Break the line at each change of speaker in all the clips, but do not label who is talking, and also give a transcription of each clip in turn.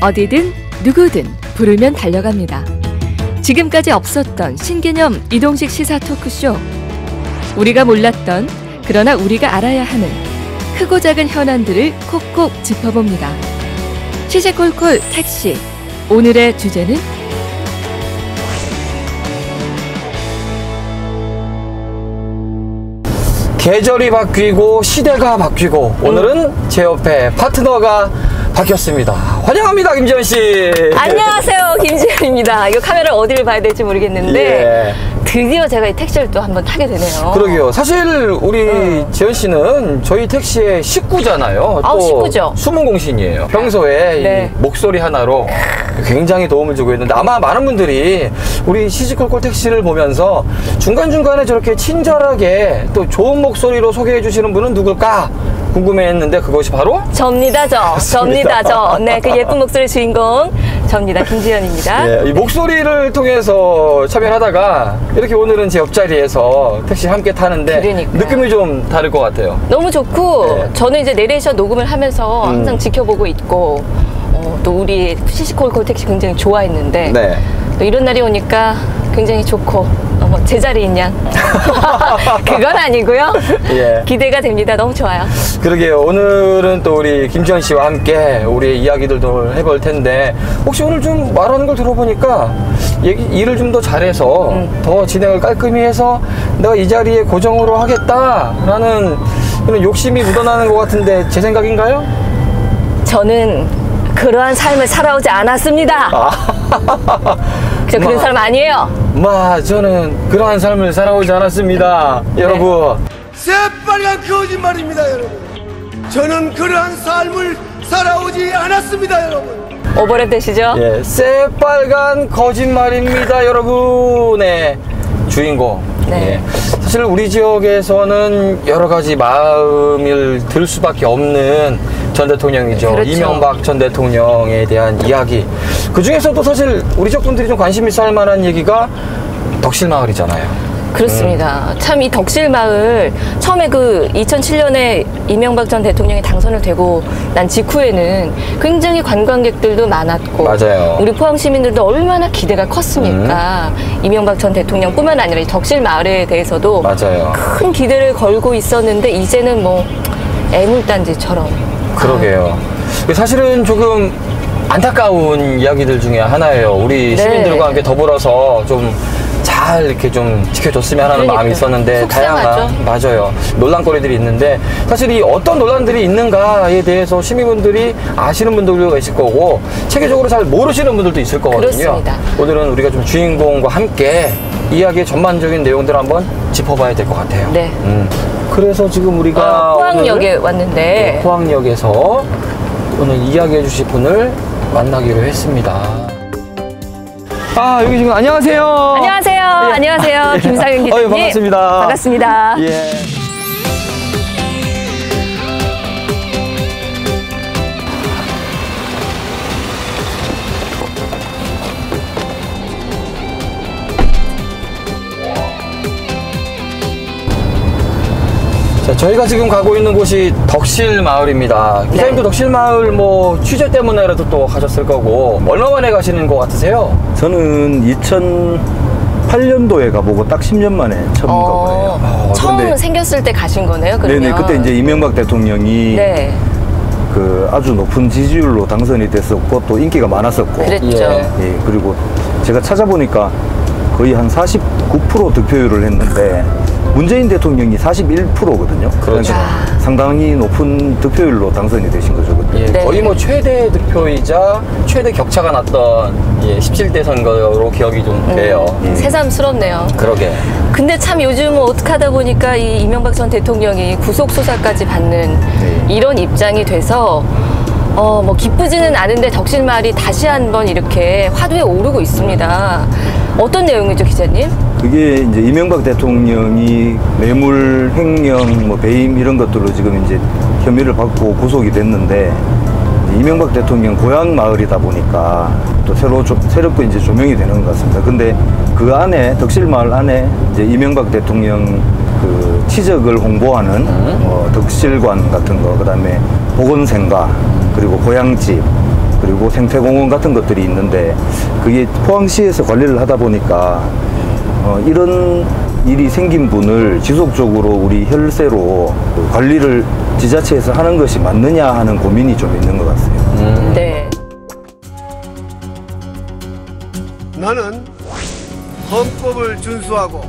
어디든 누구든 부르면 달려갑니다. 지금까지 없었던 신개념 이동식 시사 토크쇼. 우리가 몰랐던 그러나 우리가 알아야 하는 크고 작은 현안들을 콕콕 짚어봅니다. 시시콜콜 택시. 오늘의 주제는
계절이 바뀌고 시대가 바뀌고 오늘은 제 옆에 파트너가 바뀌었습니다. 환영합니다, 김지현 씨.
안녕하세요, 김지현입니다. 이거 카메라 어디를 봐야 될지 모르겠는데
예.
드디어 제가 이 택시를 또 한번 타게 되네요.
그러게요. 사실 우리 지현 씨는 저희 택시의 식구잖아요.
아우,
또
식구죠.
숨은 공신이에요. 평소에
네.
이 목소리 하나로 굉장히 도움을 주고 있는데 아마 많은 분들이 우리 시시콜콜 택시를 보면서 중간중간에 저렇게 친절하게 또 좋은 목소리로 소개해 주시는 분은 누굴까 궁금해했는데 그것이 바로
접니다, 네, 그 예쁜 목소리 주인공 접니다, 김지현입니다.
예, 이 목소리를 통해서 참여하다가 이렇게 오늘은 제 옆자리에서 택시 함께 타는데
그러니까요.
느낌이 좀 다를 것 같아요.
너무 좋고
네.
저는 이제 내레이션 녹음을 하면서 항상 지켜보고 있고 또 우리 시시콜콜 택시 굉장히 좋아했는데
네.
또 이런 날이 오니까 굉장히 좋고 제자리인 양 그건 아니고요.
예.
기대가 됩니다. 너무 좋아요.
그러게요. 오늘은 또 우리 김지현 씨와 함께 우리의 이야기들도 해볼 텐데 혹시 오늘 좀 말하는 걸 들어보니까 일을 좀 더 잘해서 더 진행을 깔끔히 해서 내가 이 자리에 고정으로 하겠다라는 이런 욕심이 묻어나는 것 같은데 제 생각인가요?
저는 그러한 삶을 살아오지 않았습니다. 저 그런 사람 아니에요.
저는 그러한 삶을 살아오지 않았습니다.
네.
여러분.
새빨간 거짓말입니다, 여러분. 저는 그러한 삶을 살아오지 않았습니다, 여러분.
오버랩 되시죠?
예, 새빨간 거짓말입니다, 여러분의 주인공.
네.
예, 사실 우리 지역에서는 여러 가지 마음을 들 수밖에 없는 전 대통령이죠.
그렇죠.
이명박 전 대통령에 대한 이야기. 그 중에서도 사실 우리 지역 분들이 좀 관심 있어 할 만한 얘기가 덕실마을이잖아요.
그렇습니다. 참 이 덕실마을 처음에 그 2007년에 이명박 전 대통령이 당선을 되고 난 직후에는 굉장히 관광객들도 많았고
맞아요.
우리 포항 시민들도 얼마나 기대가 컸습니까? 이명박 전 대통령뿐만 아니라 이 덕실마을에 대해서도
맞아요.
큰 기대를 걸고 있었는데 이제는 뭐 애물단지처럼.
그러게요. 사실은 조금 안타까운 이야기들 중에 하나예요. 우리
네.
시민들과 함께 더불어서 좀 잘 이렇게 좀 지켜줬으면 하는
그러니까요.
마음이 있었는데
속상하죠.
맞아요. 논란거리들이 있는데 사실 이 어떤 논란들이 있는가에 대해서 시민분들이 아시는 분들도 있을 거고 체계적으로 잘 모르시는 분들도 있을 거거든요.
그렇습니다.
오늘은 우리가 좀 주인공과 함께 이야기의 전반적인 내용들을 한번 짚어봐야 될 것 같아요.
네.
그래서 지금 우리가
포항역에
오늘
왔는데
포항역에서 오늘 이야기해 주실 분을 만나기로 했습니다. 여기 지금 안녕하세요.
안녕하세요.
예.
안녕하세요. 김상윤 기자님.
반갑습니다.
반갑습니다.
예. 자, 저희가 지금 가고 있는 곳이 덕실마을입니다. 기자님도
네.
덕실마을 뭐 취재 때문에라도 또 가셨을 거고 얼마 만에 가시는 것 같으세요?
저는 2008년도에 가보고 딱 10년 만에 처음 가보네요.
처음
근데-
생겼을 때 가신 거네요, 그러면?
네네, 그때 이제 이명박 대통령이
네,
그 아주 높은 지지율로 당선이 됐었고 또 인기가 많았었고.
그랬죠.
예, 그리고 제가 찾아보니까 거의 한 49% 득표율을 했는데 문재인 대통령이 41%거든요.
그렇죠.
그러니까 상당히 높은 득표율로 당선이 되신 거죠, 그때.
예,
네.
거의 뭐 최대 득표이자 최대 격차가 났던 17대 선거로 기억이 좀 돼요.
새삼스럽네요.
그러게.
근데 참 요즘 어떻게 하다 보니까 이 이명박 전 대통령이 구속수사까지 받는 이런 입장이 돼서 뭐 기쁘지는 않은데 덕실마을이 다시 한번 이렇게 화두에 오르고 있습니다. 어떤 내용이죠, 기자님?
그게 이제 이명박 대통령이 뇌물, 횡령, 뭐 배임 이런 것들로 지금 이제 혐의를 받고 구속이 됐는데 이명박 대통령 고향 마을이다 보니까 또 새롭게 이제 조명이 되는 것 같습니다. 근데 그 안에 덕실마을 안에 이제 이명박 대통령 그 치적을 홍보하는 덕실관 같은 거, 그다음에 보건생가, 그리고 고향집, 그리고 생태공원 같은 것들이 있는데 그게 포항시에서 관리를 하다 보니까 이런 일이 생긴 분을 지속적으로 우리 혈세로 관리를 지자체에서 하는 것이 맞느냐 하는 고민이 좀 있는 것 같습니다.
네.
나는 헌법을 준수하고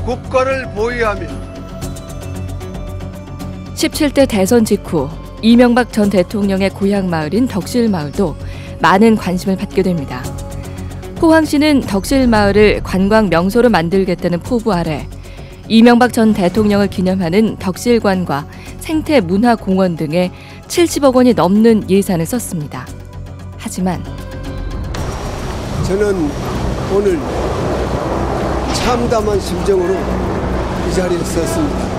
국가를 보위하며
17대 대선 직후 이명박 전 대통령의 고향 마을인 덕실마을도 많은 관심을 받게 됩니다. 포항시는 덕실마을을 관광 명소로 만들겠다는 포부 아래 이명박 전 대통령을 기념하는 덕실관과 생태문화공원 등에 70억 원이 넘는 예산을 썼습니다. 하지만
저는 오늘 참담한 심정으로 이 자리에 섰습니다.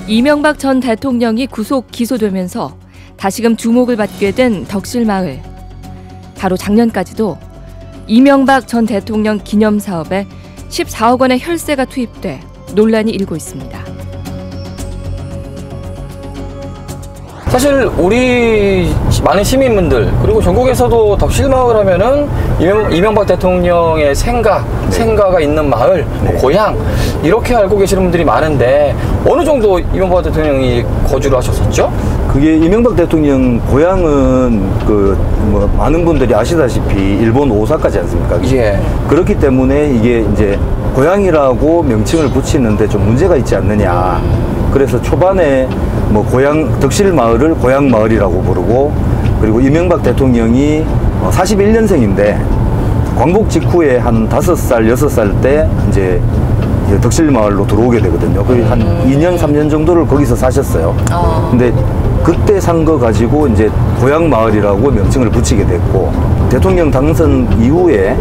이명박 전 대통령이 구속 기소되면서 다시금 주목을 받게 된 덕실마을. 바로 작년까지도 이명박 전 대통령 기념사업에 14억 원의 혈세가 투입돼 논란이 일고 있습니다.
사실 우리 많은 시민분들 그리고 전국에서도 덕실마을 하면은 이명박 대통령의 생가가 있는 마을, 뭐 고향 이렇게 알고 계시는 분들이 많은데 어느 정도 이명박 대통령이 거주를 하셨었죠?
그게 이명박 대통령 고향은 많은 분들이 아시다시피 일본 오사카지 않습니까?
예.
그렇기 때문에 이게 이제 고향이라고 명칭을 붙이는데 좀 문제가 있지 않느냐. 그래서 초반에 덕실마을을 고향마을이라고 부르고, 그리고 이명박 대통령이 41년생인데 광복 직후에 한 5살, 6살 때 이제 덕실마을로 들어오게 되거든요. 거의 한 2년, 3년 정도를 거기서 사셨어요. 근데 그때 산 거 가지고 이제 고향마을이라고 명칭을 붙이게 됐고, 대통령 당선 이후에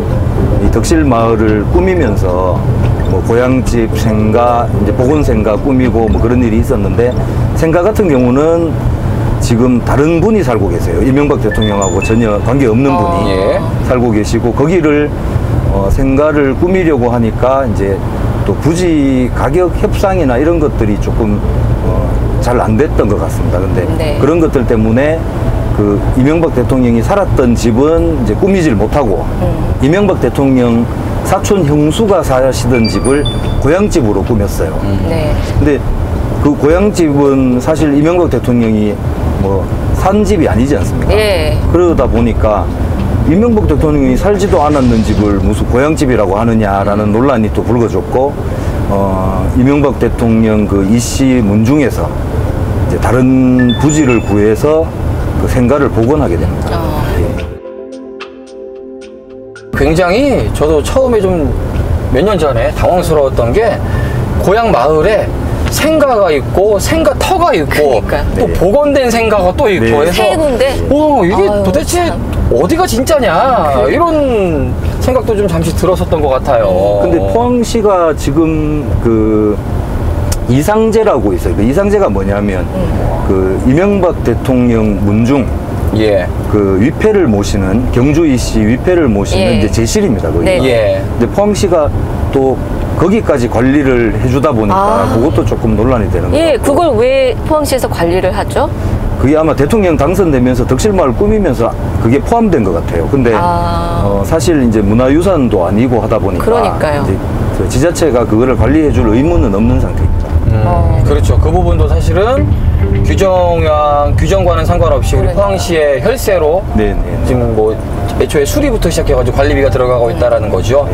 이 덕실마을을 꾸미면서 고향집 생가, 이제 복원생가 꾸미고 그런 일이 있었는데, 생가 같은 경우는 지금 다른 분이 살고 계세요. 이명박 대통령하고 전혀 관계없는 분이 살고 계시고, 거기를 생가를 꾸미려고 하니까 이제 또 부지 가격 협상이나 이런 것들이 조금 잘 안 됐던 것 같습니다. 근데 그런 것들 때문에 이명박 대통령이 살았던 집은 이제 꾸미질 못하고 이명박 대통령 사촌 형수가 사시던 집을 고향집으로 꾸몄어요. 근데 그 고향집은 사실 이명박 대통령이 산 집이 아니지 않습니까? 그러다 보니까 이명박 대통령이 살지도 않았는 집을 무슨 고향집이라고 하느냐라는 논란이 또 불거졌고, 이명박 대통령 이씨 문중에서 이제 다른 부지를 구해서 그 생가를 복원하게 됩니다.
굉장히 저도 처음에 좀 몇 년 전에 당황스러웠던 게 고향 마을에 생가가 있고 생가터가 있고 또 복원된 생가가 또 있고 해서
세 군데?
이게 도대체 어디가 진짜냐 이런 생각도 좀 잠시 들었었던 것 같아요.
근데 포항시가 지금 이상제라고 있어요. 이상제가 뭐냐면 이명박 대통령 문중 위패를 모시는 경주이씨 위패를 모시는 이제 제실입니다. 거기가. 근데 포항시가 또 거기까지 관리를 해주다 보니까 그것도 조금 논란이 되는 거예요.
그걸 왜 포항시에서 관리를 하죠?
그게 아마 대통령 당선되면서 덕실마을 꾸미면서 그게 포함된 것 같아요. 근데 사실 이제 문화유산도 아니고 하다 보니까
그러니까요.
이제 지자체가 그거를 관리해줄 의무는 없는 상태입니다.
그렇죠. 그 부분도 사실은 규정과는 상관없이 우리 포항시의 혈세로 지금 애초에 수리부터 시작해가지고 관리비가 들어가고 있다라는 거죠.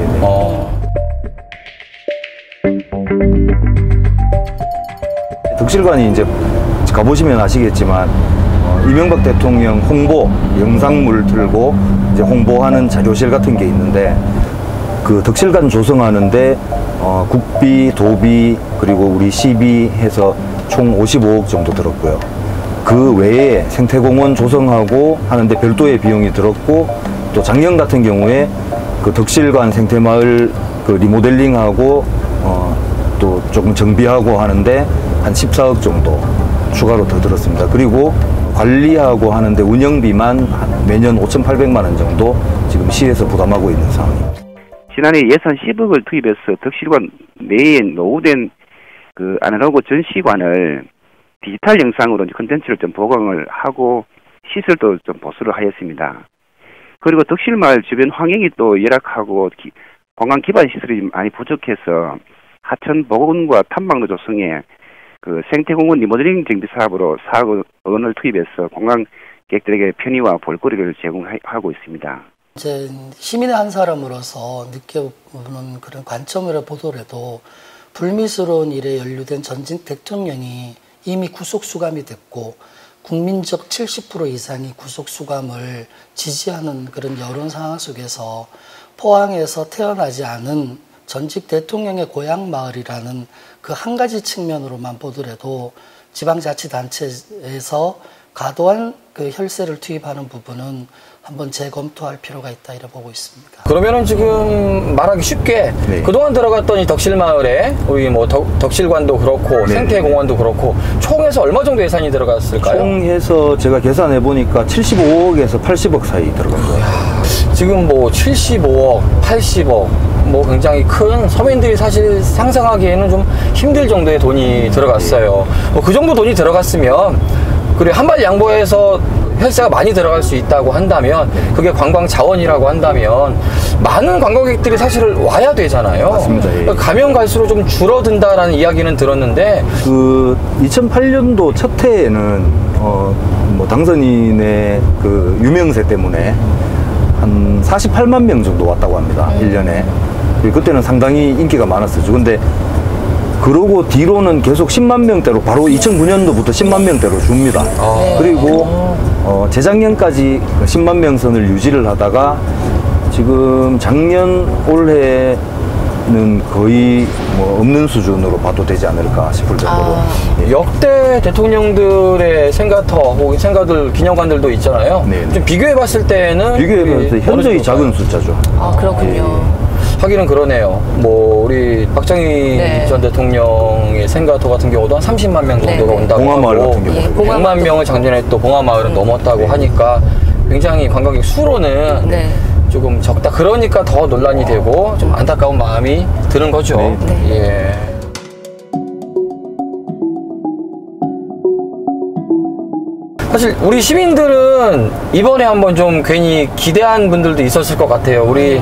덕실관이 이제 가보시면 아시겠지만 이명박 대통령 홍보 영상물 들고 이제 홍보하는 자료실 같은 게 있는데, 그 덕실관 조성하는데 국비, 도비 그리고 우리 시비 해서 총 55억 정도 들었고요. 그 외에 생태공원 조성하고 하는데 별도의 비용이 들었고, 또 작년 같은 경우에 그 덕실관 생태마을 리모델링하고 또 조금 정비하고 하는데 한 14억 정도 추가로 더 들었습니다. 그리고 관리하고 하는데 운영비만 매년 5,800만 원 정도 지금 시에서 부담하고 있는 상황입니다.
지난해 예산 10억을 투입해서 덕실관 내에 노후된 아날로그 전시관을 디지털 영상으로 컨텐츠를 좀 보강을 하고 시설도 좀 보수를 하였습니다. 그리고 덕실마을 주변 환경이 또 열악하고 관광 기반 시설이 많이 부족해서 하천 복원과 탐방로 조성에 그 생태공원 리모델링 정비 사업으로 4억 원을 투입해서 관광객들에게 편의와 볼거리를 제공하고 있습니다.
이제 시민의 한 사람으로서 느껴보는 그런 관점으로 보더라도 불미스러운 일에 연루된 전직 대통령이 이미 구속 수감이 됐고 국민적 70% 이상이 구속 수감을 지지하는 그런 여론 상황 속에서 포항에서 태어나지 않은 전직 대통령의 고향 마을이라는 그 한 가지 측면으로만 보더라도 지방자치단체에서 과도한 그 혈세를 투입하는 부분은 한번 재검토할 필요가 있다 이렇게 보고 있습니다.
그러면은 지금 말하기 쉽게
네.
그동안 들어갔던 이 덕실마을에 우리 뭐 덕실관도 그렇고
네.
생태공원도 그렇고 총에서 얼마 정도 예산이 들어갔을까요?
총 해서 제가 계산해 보니까 75억에서 80억 사이 들어간 거예요.
지금 뭐 75억, 80억 뭐 굉장히 큰 서민들이 사실 상상하기에는 좀 힘들 정도의 돈이 들어갔어요. 뭐 그 정도 돈이 들어갔으면 그리고 한 발 양보해서 혈세가 많이 들어갈 수 있다고 한다면 그게 관광 자원이라고 한다면 많은 관광객들이 사실 와야 되잖아요.
맞습니다. 예.
가면 갈수록 좀 줄어든다라는 이야기는 들었는데
그 2008년도 첫 해에는 뭐 당선인의 그 유명세 때문에 한 48만 명 정도 왔다고 합니다. 1년에. 그때는 상당히 인기가 많았었죠. 근데 그러고 뒤로는 계속 10만 명대로 바로 2009년도부터 10만 명대로 줍니다. 그리고 재작년까지 10만 명 선을 유지를 하다가 지금 작년 올해는 거의 뭐 없는 수준으로 봐도 되지 않을까 싶을 정도로. 예.
역대 대통령들의 생가터 혹은 생가들 기념관들도 있잖아요.
네.
좀 비교해 봤을 때는
비교해보면 현저히 작은 숫자죠.
아, 그렇군요.
하기는 그러네요. 뭐 우리 박정희
네.
전 대통령의 생가터 같은 경우도 한 30만 명 정도가
네.
온다고
봉화마을
하고
같은 경우도.
예,
100만 명을 작년에 또 봉화마을은 넘었다고 하니까 굉장히 관광객 수로는
네.
조금 적다. 그러니까 더 논란이 되고 좀 안타까운 마음이 드는 거죠.
네.
예. 사실 우리 시민들은 이번에 한번 좀 괜히 기대한 분들도 있었을 것 같아요. 우리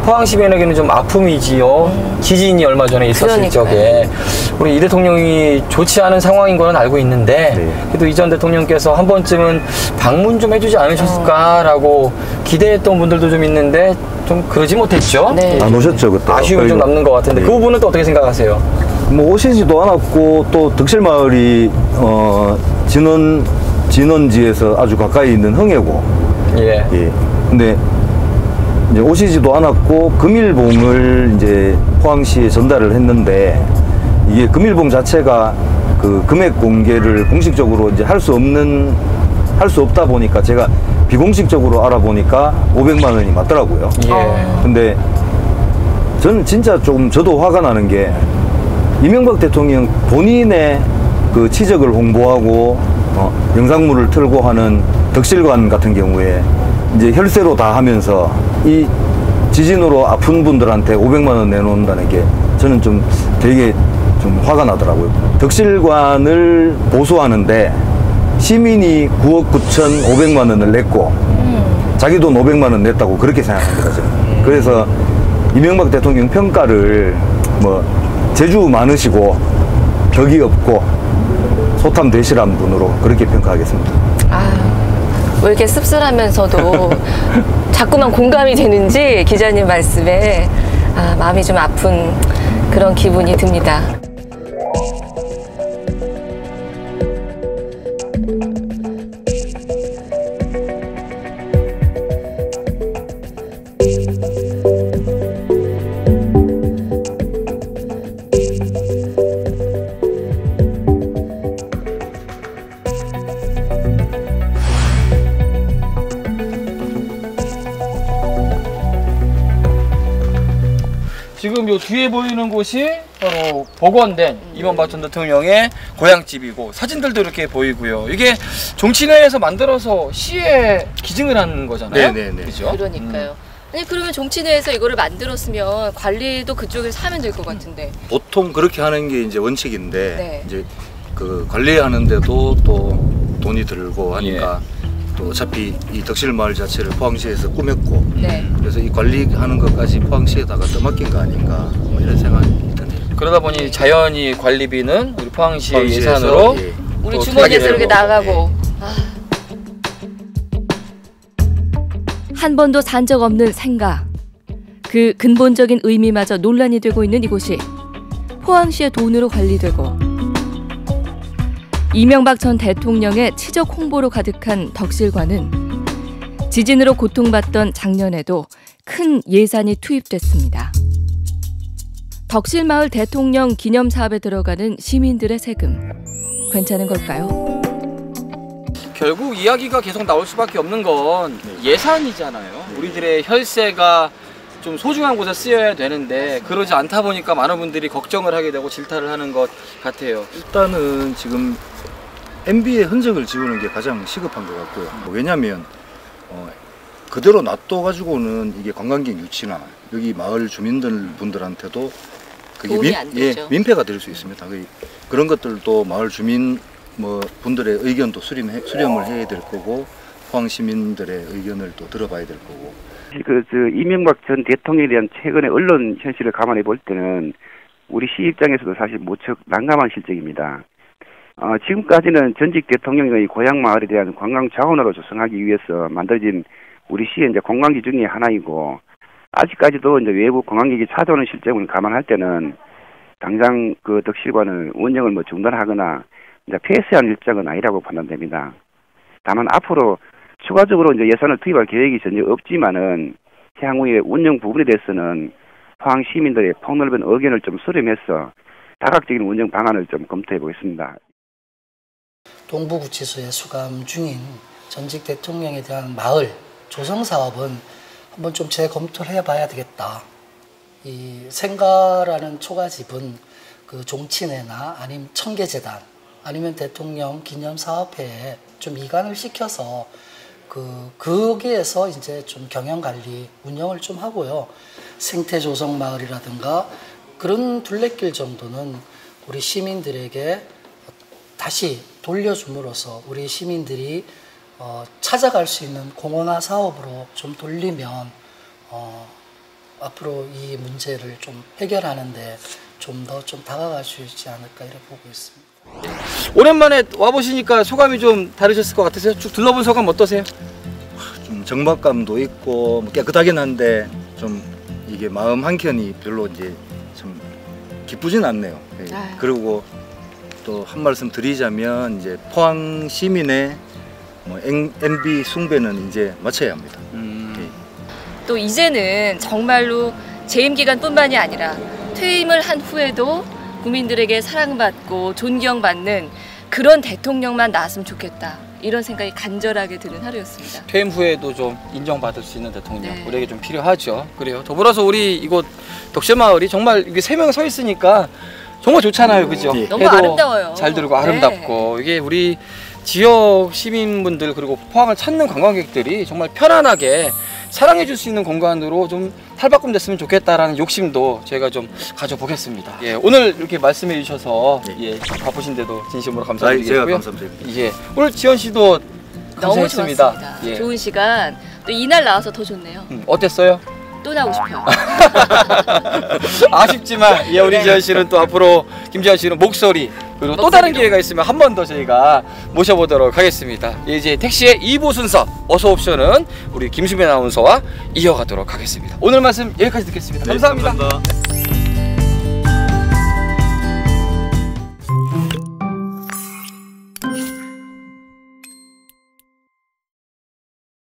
포항 시민에게는 좀 아픔이지요. 지진이 얼마 전에 있었을
그러니까요.
적에 우리 이 대통령이 좋지 않은 상황인 거는 알고 있는데
네.
그래도 이 전 대통령께서 한 번쯤은 방문 좀 해주지 않으셨을까라고 기대했던 분들도 좀 있는데 좀 그러지 못했죠.
네.
안 오셨죠 그때.
아쉬움이 좀
그리고
남는 것 같은데
네.
그 부분은 또 어떻게 생각하세요?
뭐 오시지도 않았고 또 덕실마을이 진원지에서 아주 가까이 있는 흥해고.
예.
예. 근데 이제 오시지도 않았고 금일봉을 이제 포항시에 전달을 했는데 이게 금일봉 자체가 그 금액 공개를 공식적으로 이제 할 수 없다 보니까 제가 비공식적으로 알아보니까 500만 원이 맞더라고요.
예.
근데 저는 진짜 좀 저도 화가 나는 게 이명박 대통령 본인의 그 치적을 홍보하고 영상물을 틀고 하는 덕실관 같은 경우에 이제 혈세로 다 하면서 이 지진으로 아픈 분들한테 500만 원 내놓는다는 게 저는 좀 되게 좀 화가 나더라고요. 덕실관을 보수하는데 시민이 9억 9,500만 원을 냈고 자기 돈 500만 원 냈다고 그렇게 생각합니다. 저는. 그래서 이명박 대통령 평가를 뭐 재주 많으시고 격이 없고 소탐 대실한 분으로 그렇게 평가하겠습니다.
왜 이렇게 씁쓸하면서도 자꾸만 공감이 되는지 기자님 말씀에 마음이 좀 아픈 그런 기분이 듭니다.
지금 요 뒤에 보이는 곳이 바로 복원된 이명박 전 대통령의 고향집이고 사진들도 이렇게 보이고요. 이게 종친회에서 만들어서 시에 기증을 하는 거잖아요.
네네네.
그죠?
그러니까요. 아니 그러면 종친회에서 이거를 만들었으면 관리도 그쪽에서 하면 될 것 같은데.
보통 그렇게 하는 게 이제 원칙인데
네.
이제 그 관리하는데도 또 돈이 들고 하니까 또 어차피 이 덕실마을 자체를 포항시에서 꾸몄고
네.
그래서 이 관리하는 것까지 포항시에다가 떠맡긴 거 아닌가 뭐 이런 생각이 드네요.
그러다 보니 자연히 관리비는 우리 포항시의
포항시에서,
예산으로
예.
우리
또
주머니에서
하게
이렇게
되고.
나가고.
한 번도 산 적 없는 생가. 그 근본적인 의미마저 논란이 되고 있는 이곳이 포항시의 돈으로 관리되고 이명박 전 대통령의 치적 홍보로 가득한 덕실관은 지진으로 고통받던 작년에도 큰 예산이 투입됐습니다. 덕실마을 대통령 기념 사업에 들어가는 시민들의 세금. 괜찮은 걸까요?
결국 이야기가 계속 나올 수밖에 없는 건 예산이잖아요. 우리들의 혈세가 좀 소중한 곳에 쓰여야 되는데 그러지 않다 보니까 많은 분들이 걱정을 하게 되고 질타를 하는 것 같아요.
일단은 지금 MB의 흔적을 지우는 게 가장 시급한 것 같고요. 왜냐하면 그대로 놔둬가지고는 이게 관광객 유치나 여기 마을 주민분들한테도 그게
도움이 안 되죠.
민폐가 될 수 있습니다. 그런 것들도 마을 주민 분들의 의견도 수렴을 해야 될 거고 포항 시민들의 의견을 또 들어봐야 될 거고.
이명박 전 대통령에 대한 최근의 언론 현실을 감안해 볼 때는 우리 시 입장에서도 사실 무척 난감한 실정입니다. 지금까지는 전직 대통령의 고향 마을에 대한 관광 자원으로 조성하기 위해서 만들어진 우리 시의 이제 관광지 중에 하나이고, 아직까지도 이제 외부 관광객이 찾아오는 실정을 감안할 때는 당장 그 덕실관을 운영을 중단하거나 이제 폐쇄한 일정은 아니라고 판단됩니다. 다만 앞으로 추가적으로 이제 예산을 투입할 계획이 전혀 없지만은 향후에 운영 부분에 대해서는 포항 시민들의 폭넓은 의견을 좀 수렴해서 다각적인 운영 방안을 좀 검토해 보겠습니다.
동부구치소에 수감 중인 전직 대통령에 대한 마을 조성 사업은 한번 좀 재검토를 해봐야 되겠다. 이 생가라는 초가집은 그 종친회나 아니면 청계재단 아니면 대통령 기념사업회에 좀 이관을 시켜서 거기에서 이제 좀 경영관리, 운영을 좀 하고요. 생태조성마을이라든가 그런 둘레길 정도는 우리 시민들에게 다시 돌려줌으로써 우리 시민들이 찾아갈 수 있는 공원화 사업으로 좀 돌리면 앞으로 이 문제를 좀 해결하는데 좀 더 좀 다가갈 수 있지 않을까 이렇게 보고 있습니다.
오랜만에 와보시니까 소감이 좀 다르셨을 것 같으세요? 쭉 둘러본 소감 어떠세요?
좀 정박감도 있고 깨끗하긴 한데 좀 이게 마음 한켠이 별로 이제 좀 기쁘진 않네요. 그리고 또 한 말씀 드리자면 이제 포항 시민의 MB 숭배는 이제 마쳐야 합니다.
또 이제는 정말로 재임 기간뿐만이 아니라 퇴임을 한 후에도 국민들에게 사랑받고 존경받는 그런 대통령만 나왔으면 좋겠다. 이런 생각이 간절하게 드는 하루였습니다.
퇴임 후에도 좀 인정받을 수 있는 대통령,
네.
우리에게 좀 필요하죠. 그래요. 더불어서 우리 이곳 덕실마을이 정말 이게 3명 서 있으니까 정말 좋잖아요, 그죠?
너무 아름다워요.
잘 들고 아름답고 이게 우리 지역 시민분들 그리고 포항을 찾는 관광객들이 정말 편안하게 사랑해줄 수 있는 공간으로 좀 탈바꿈 됐으면 좋겠다라는 욕심도 저희가 좀 가져보겠습니다. 예, 오늘 이렇게 말씀해 주셔서 예, 바쁘신데도 진심으로 감사드리고요.
제가 감사드립니다.
예, 오늘 지연 씨도
너무
감사했습니다.
좋았습니다.
예.
좋은 시간. 또 이날 나와서 더 좋네요.
어땠어요?
또 나오고 싶어요.
아쉽지만 예, 우리 지연 씨는 또 앞으로 김지연 씨는 목소리 그리고 또 다른 기회가 있으면 한 번 더 저희가 모셔보도록 하겠습니다. 예, 이제 택시의 2부 순서 어서 옵션은 우리 김수빈 아나운서와 이어가도록 하겠습니다. 오늘 말씀 여기까지 듣겠습니다. 감사합니다.
감사합니다.